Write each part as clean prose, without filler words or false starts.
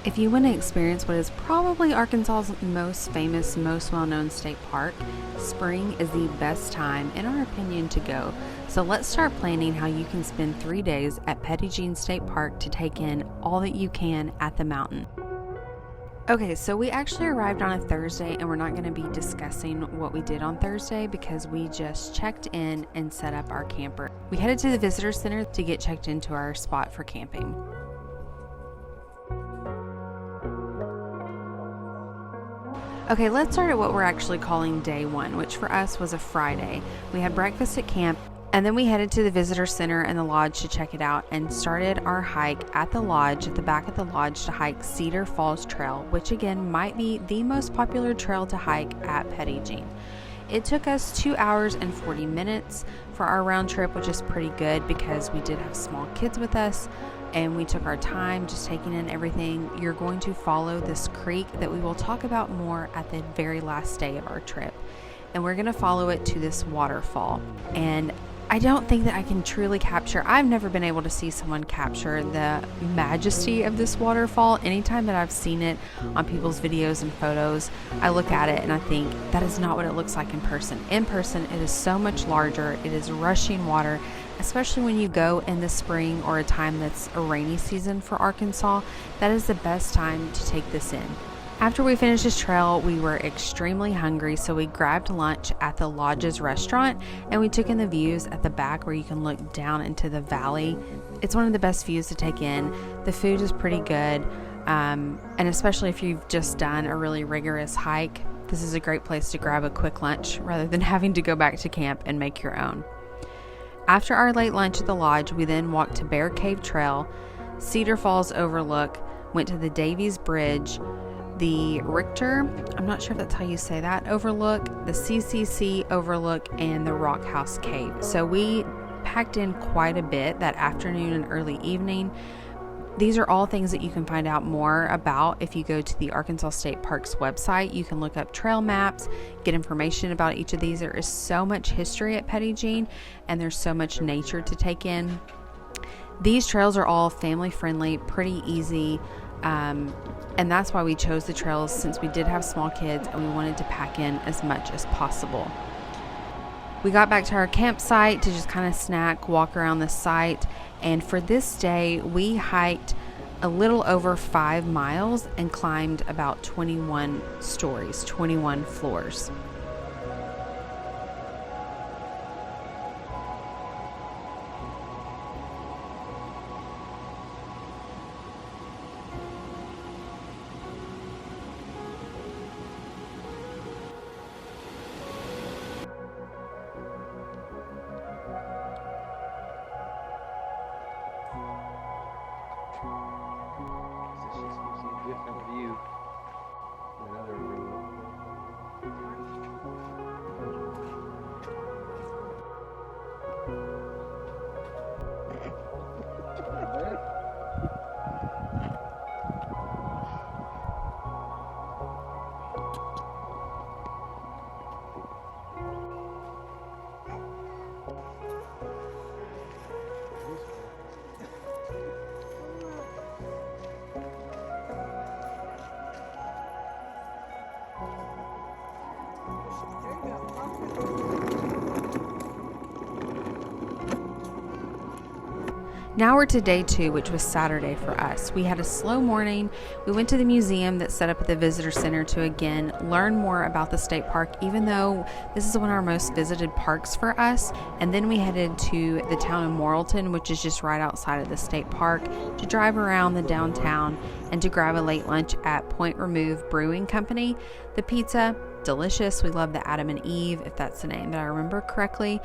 If you want to experience what is probably Arkansas's most famous, most well-known state park, spring is the best time, in our opinion, to go. So let's start planning how you can spend 3 days at Petit Jean State Park to take in all that you can at the mountain. Okay, so we actually arrived on a Thursday, and we're not going to be discussing what we did on Thursday because we just checked in and set up our camper. We headed to the visitor center to get checked into our spot for camping. Okay, let's start at what we're actually calling day one, which for us was a Friday. We had breakfast at camp, and then we headed to the visitor center and the lodge to check it out and started our hike at the lodge, at the back of the lodge, to hike Cedar Falls Trail, which again might be the most popular trail to hike at Petit Jean. It took us 2 hours and 40 minutes for our round trip, which is pretty good because we did have small kids with us and we took our time just taking in everything. You're going to follow this creek that we will talk about more at the very last day of our trip. And we're going to follow it to this waterfall. And I don't think that I can truly capture, I've never been able to see someone capture the majesty of this waterfall. Anytime that I've seen it on people's videos and photos, I look at it and I think that is not what it looks like in person. In person, it is so much larger. It is rushing water, especially when you go in the spring or a time that's a rainy season for Arkansas. That is the best time to take this in. After we finished this trail, we were extremely hungry, so we grabbed lunch at the lodge's restaurant and we took in the views at the back where you can look down into the valley. It's one of the best views to take in. The food is pretty good, and especially if you've just done a really rigorous hike, this is a great place to grab a quick lunch rather than having to go back to camp and make your own. After our late lunch at the lodge, we then walked to Bear Cave Trail, Cedar Falls Overlook, went to the Davies Bridge, the Richter, I'm not sure if that's how you say that, overlook, the CCC overlook, and the Rock House Cave. So we packed in quite a bit that afternoon and early evening. These are all things that you can find out more about if you go to the Arkansas State Park's website. You can look up trail maps, get information about each of these. There is so much history at Petit Jean, and there's so much nature to take in. These trails are all family friendly, pretty easy. And that's why we chose the trails, since we did have small kids and we wanted to pack in as much as possible. We got back to our campsite to just kind of snack, walk around the site, and for this day we hiked a little over 5 miles and climbed about 21 stories, 21 floors. Different view than other room. Now we're to day 2, which was Saturday for us. We had a slow morning. We went to the museum that's set up at the visitor center to again learn more about the state park, even though this is one of our most visited parks for us. And then we headed to the town of Morrilton, which is just right outside of the state park, to drive around the downtown and to grab a late lunch at Point Remove Brewing Company. The pizza, delicious. We love the Adam and Eve, if that's the name that I remember correctly.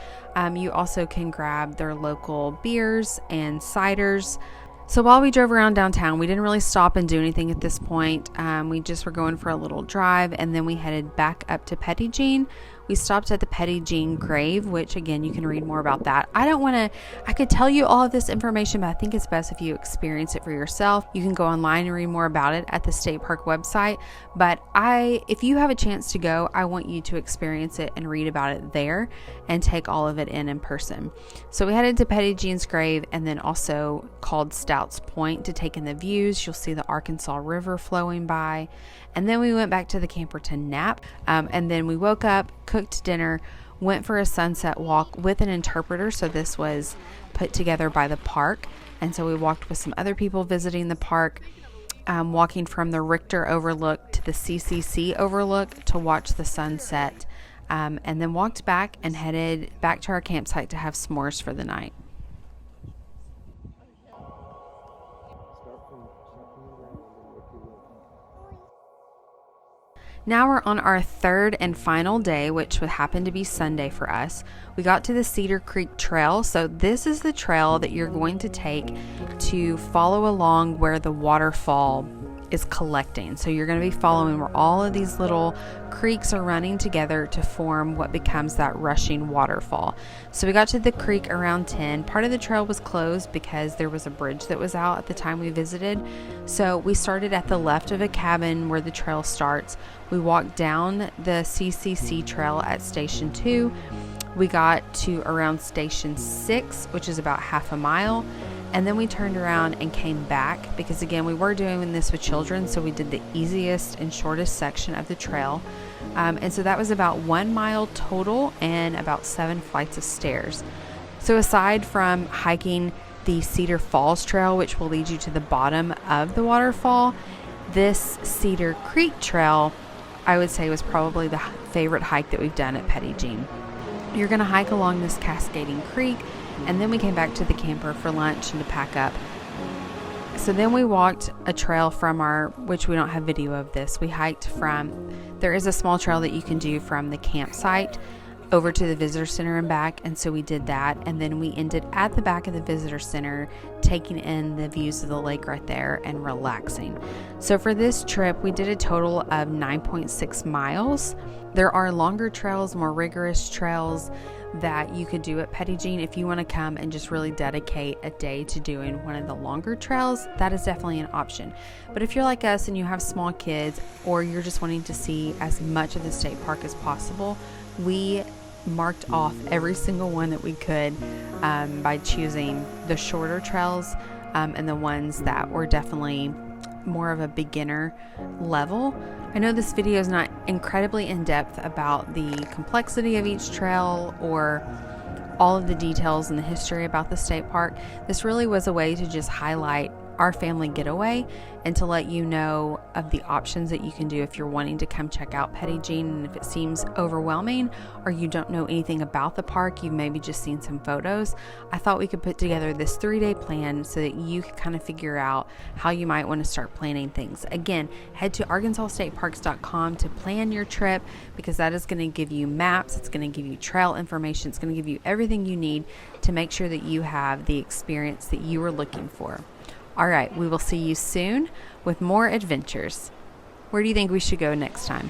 You also can grab their local beers and ciders. So while we drove around downtown, we didn't really stop and do anything at this point. We just were going for a little drive, and then we headed back up to Petit Jean, We stopped at the Petit Jean grave, which again, you can read more about that. I could tell you all of this information, but I think it's best if you experience it for yourself. You can go online and read more about it at the state park website. But if you have a chance to go, I want you to experience it and read about it there and take all of it in person. So we headed to Petit Jean's grave and then also called Stout's Point to take in the views. You'll see the Arkansas River flowing by. And then we went back to the camper to nap. And then we woke up, cooked dinner, went for a sunset walk with an interpreter. So this was put together by the park. And so we walked with some other people visiting the park, walking from the Richter Overlook to the CCC Overlook to watch the sunset. And then walked back and headed back to our campsite to have s'mores for the night. Now we're on our third and final day, which would happen to be Sunday for us. We got to the Cedar Creek Trail. So this is the trail that you're going to take to follow along where the waterfall is collecting. So you're going to be following where all of these little creeks are running together to form what becomes that rushing waterfall. So we got to the creek around 10. Part of the trail was closed because there was a bridge that was out at the time we visited. So we started at the left of a cabin where the trail starts. We walked down the CCC trail at Station 2. We got to around Station 6, which is about half a mile. And then we turned around and came back because, again, we were doing this with children, so we did the easiest and shortest section of the trail. And so that was about 1 mile total and about 7 flights of stairs. So aside from hiking the Cedar Falls Trail, which will lead you to the bottom of the waterfall, this Cedar Creek Trail, I would say, was probably the favorite hike that we've done at Petit Jean. You're going to hike along this cascading creek, and then we came back to the camper for lunch and to pack up. So then we walked a trail from which we don't have video of this. We hiked there is a small trail that you can do from the campsite over to the visitor center and back. And so we did that. And then we ended at the back of the visitor center, taking in the views of the lake right there and relaxing. So for this trip, we did a total of 9.6 miles. There are longer trails, more rigorous trails that you could do at Petit Jean. If you want to come and just really dedicate a day to doing one of the longer trails, that is definitely an option. But if you're like us and you have small kids, or you're just wanting to see as much of the state park as possible, we marked off every single one that we could by choosing the shorter trails and the ones that were definitely more of a beginner level. I know this video is not incredibly in-depth about the complexity of each trail or all of the details and the history about the state park. This really was a way to just highlight our family getaway and to let you know of the options that you can do if you're wanting to come check out Petit Jean. And if it seems overwhelming or you don't know anything about the park, you've maybe just seen some photos, I thought we could put together this 3-day plan so that you could kind of figure out how you might want to start planning things. Again, head to arkansasstateparks.com to plan your trip, because that is going to give you maps, it's going to give you trail information, it's going to give you everything you need to make sure that you have the experience that you are looking for. All right, we will see you soon with more adventures. Where do you think we should go next time?